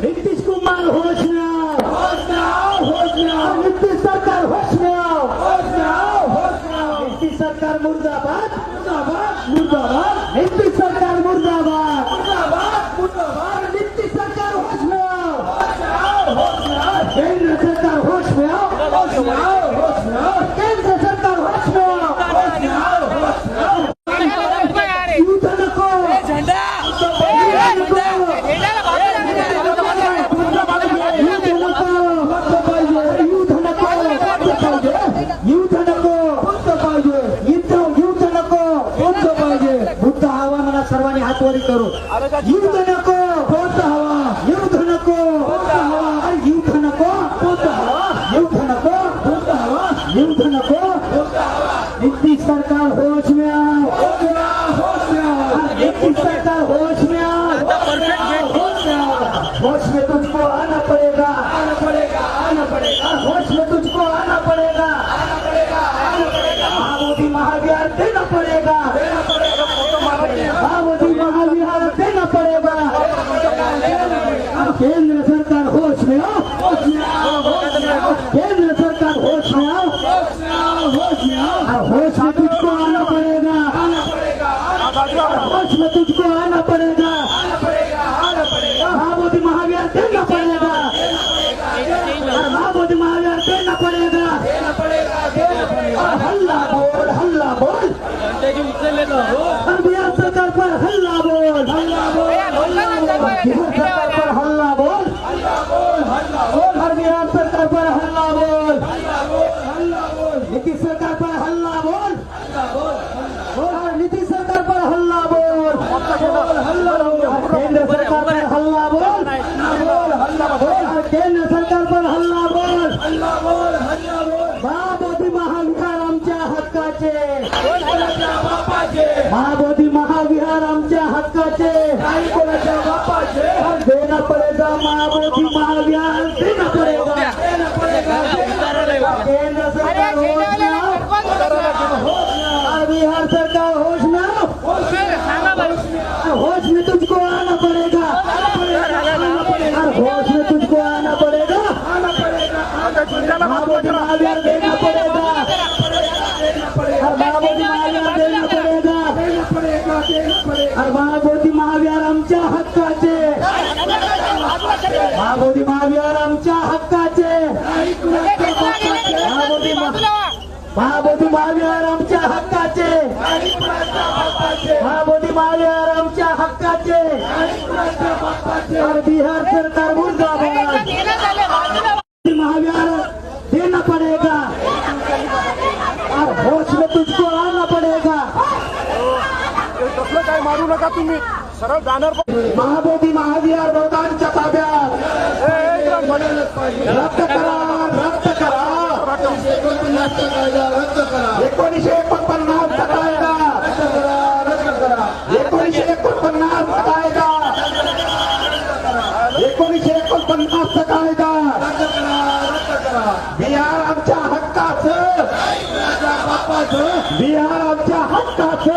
नीतीश कुमार होश में आओ, होश में आओ, होश में आओ। नीतीश सरकार होश में आओ, होश में आओ, होश में आओ। नीतीश सरकार मुर्दाबाद, मुर्दाबाद, मुर्दाबाद। नीतीश सरकार मुर्दाबाद, मुर्दाबाद, मुर्दाबाद। नीतीश सरकार होश में आओ, होश में आओ, होश में आओ। केंद्र सरकार होश में आओ, होश में आओ, होश में आओ। केंद्र सरकार होश में आओ, होश में आओ, होश में आओ। युद्ध नको, झंडा बुद्ध हवा मला सर्वांनी हातवारी करू. युद्ध नको, बुद्ध हवा. युद्ध नको, बुद्ध हवा. युद्ध नको, बुद्ध हवा. युद्ध नको, बुद्ध हवा. युद्ध नको, बुद्ध हवा. नीतीश सरकार होश में आओ, होश में आओ, होश में आओ. नीतीश सरकार होश में आओ, होश में आओ. होश में तुझको आना पड़ेगा, आना पड़ेगा, आना पड़ेगा. होश में तुझको आना पड़ेगा, आना पड़ेगा, आना पड़ेगा. महामोदी महाविहार देना पड़ेगा, देना पड़ेगा. महामोदी महाविहार देना पड़ेगा. केंद्र सरकार होश में आओ, होश में आओ, होश में आओ. केंद्र सरकार होश में आओ, होश में आओ, होश में आओ. होश में तुझको आना पड़ेगा, आना पड़ेगा. होश में तुझको आना पड़ेगा, आना पड़ेगा, आना पड़ेगा. महामोदी महाविहार देना पड़ेगा, महामोदी महाविहार देना पड़ेगा, देना पड़ेगा, देना पड़ेगा. हल्ला बोल, हल्ला बोल. बिहार सरकार पर हल्ला बोल, हल्ला बोल, हल्ला बोल. बिहार सरकार पर हल्ला बोल, हल्ला बोल, हल्ला बोल. हर बिहार सरकार पर हल्ला बोल, हल्ला बोल, हल्ला बोल. नीतीश सरकार पर हल्ला बोल, हल्ला बोल, हल्ला. नीतीश सरकार पर हल्ला बोल, हल्ला बोल. केंद्र सरकार पर हल्ला बोल, हल्ला बोल. केंद्र सरकार पर हल्ला बोल, हल्ला बोल, हल्ला बोल. महामोदी महाविहार आमच्या हक्काचे, महामोदी महाविहार आमच्या हक्काचे. नाही कोणाच्या बापाचे. देना पड़ेगा महामोदी महाविहार, देना पड़ेगा, देना पड़ेगा. केंद्र सरकार होश में आओ, बिहार सरकार होश में आओ, होश में तुझको आना पड़ेगा, होश में तुझको आना पड़ेगा, आना पड़ेगा. महामोदी महाविहार देना पड़ेगा, महामोदी महाविहार देना पड़ेगा, देना पड़ेगा, देना पड़ेगा. महामोदी महाविहार आमच्या हक्काचे, महामोदी महाविहार आमच्या हक्काचे. महामोदी महाविहार आमच्या हक्काचे, महामोदी महाविहार आमच्या हक्काचे. और बिहार सरकार मुर्दाबाद महाविहार देना पड़ेगा और होश में तुझको आना पड़ेगा। कसलं काय मारू नका तुम्ही सरळ बॅनर महाबोधी महाविहार बहुतांच्या ताब्यात रद्द करा रद्द करा 1949 कायदा 1949 कायदा 1949 कायदा बिहार आमच्या हक्काचं बिहार आमच्या हक्काचं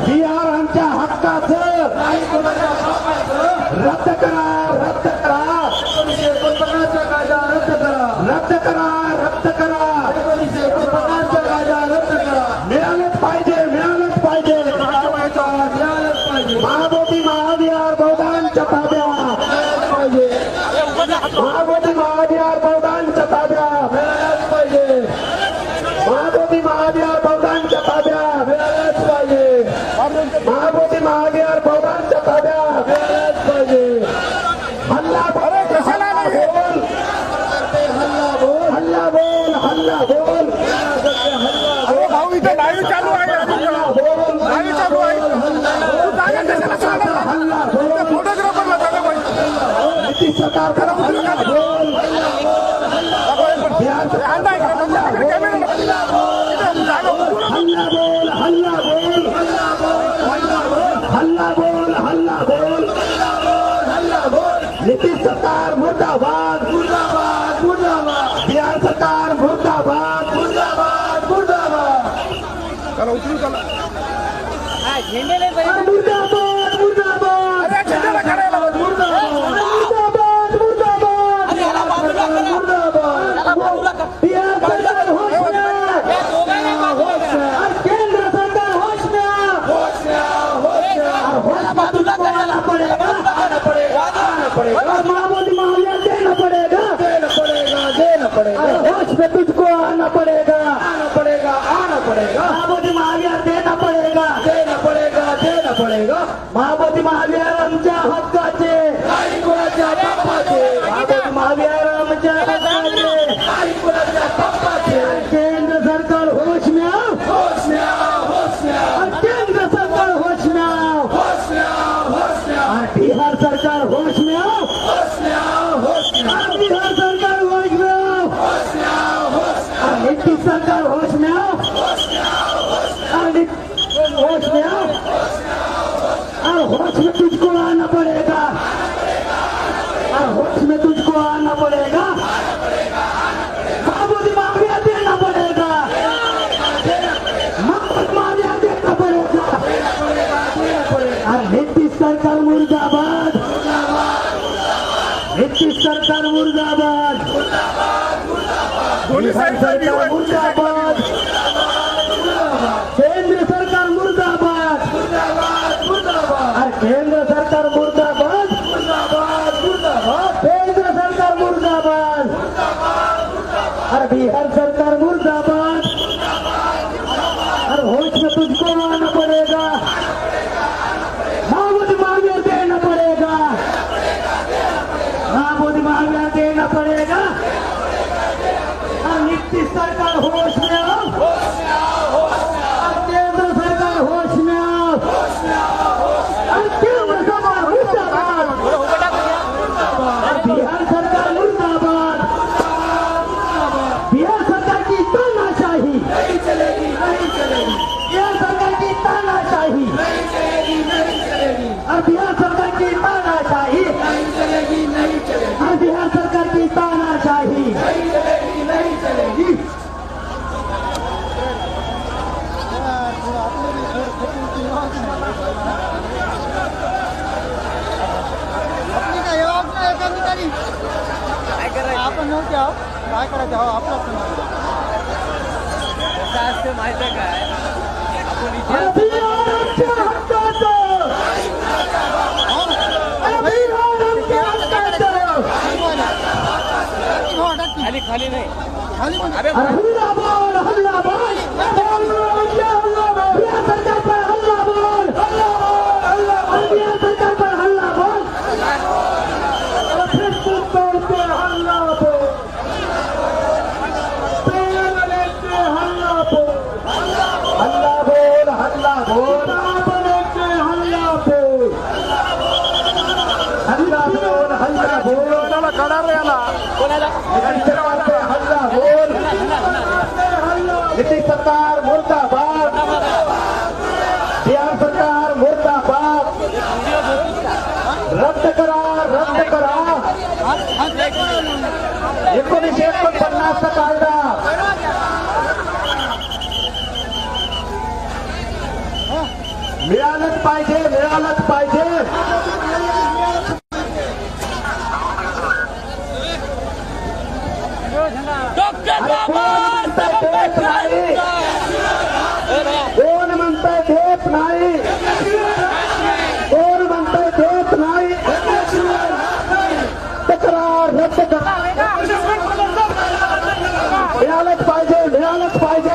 बिहार आमच्या हक्काचं रद्द करा रद्द करा रद्द करा रद्द करा मिळालंच पाहिजे मिळालंच पाहिजे महाबोधी महाविहार बहुतांच्या ताब्यात महाबोधी महाविहार बहुतांच्या ताब्यात महाबोधी महाविहार बहुतांच्या ताब्यात महाबोधी महाविहार बहुतांच्या ताब्यात हल्ला अरे कशाला बोल हल्ला बोल हल्ला बोल अरे भाऊ इथं लाईव्ह चालू आहे लाईव्ह चालू आहे तू जागा कशाला सोडला? हल्ला बोल फोटोग्राफरला जागा पाहिजे नितीश सरकार करा बोल बिहार सरकार अंडा इकडे तुमच्याकडे कॅमेरा हल्ला बोल हल्ला बोल हल्ला बोल हल्ला बोल नितीश सरकार मुर्दाबाद मुर्दाबाद मुर्दाबाद बिहार सरकार मुर्दाबाद मुर्दाबाद मुर्दाबाद चला उचलू चला मुर्दाबाद मुर्दाबाद अरे झेंड्याला करायला मुर्दाबाद मुर्दाबाद मुर्दाबाद बिहार सरकार होश में और केंद्र सरकार होश में होश में तुझको आना पड़ेगा और महाबोधी महाविहार देना पड़ेगा होश में तुझको आना पड़ेगा महाबोधी महाविहार देना पड़ेगा महाबोधी महाविहार आमच्या हक्काचे महाबोधी महाविहार आमच्या हक्काचे केंद्र सरकार होश में आओ और केंद्र सरकार होश में आओ और बिहार सरकार होश में आओ और बिहार सरकार होश में आओ और नीतीश सरकार होश में आओ और होश में आओ और होश में तुझको आना पड़ेगा और होश में तुझको आना पड़ेगा महाबोधी महाविहार देना पड़ेगा महाबोधी महाविहार देना पड़ेगा और नीतीश सरकार मुर्दाबाद नीतीश सरकार मुर्दाबाद दोन्ही बिहार साईड सरकार मुर्दाबाद केंद्र सरकार मुर्दाबाद और केंद्र सरकार मुर्दाबाद केंद्र सरकार मुर्दाबाद और बिहार सरकार मुर्दाबाद और होश में तुझको आना पड़ेगा महाबोधी महाविहार देना पड़ेगा महाबोधी महाविहार देना पड़ेगा और नीतीश सरकार होश में आओ और केंद्र सरकार होश में आओ और केंद्र सरकार मुर्दाबाद और बिहार सरकार मुर्दाबाद बिहार सरकार की तानाशाही बिहार सरकार की तानाशाही और बिहार सरकार की तानाशाही और बिहार सरकार की तानाशाही आपण नव्हते आहोत काय करायचं आहो आपलं माहिती आहे काय आपण इथे और बिहार आमच्या हक्काचं और बिहार आमच्या हक्काचं खाली खाली नाही अरे हल्ला बोल हल्ला बोल बिहार सरकार पर हल्ला बोल सरकार मुर्दाबाद, बिहार सरकार मुर्दाबाद, रद्द करा, रद्द करा 1949 चा कायदा. मिळालंच पाहिजे, मिळालंच पाहिजे. कोण म्हणताय देत नाही, कोण म्हणताय देत नाही. तक्रार रद्द करा. मिळालंच पाहिजे, मिळालंच पाहिजे.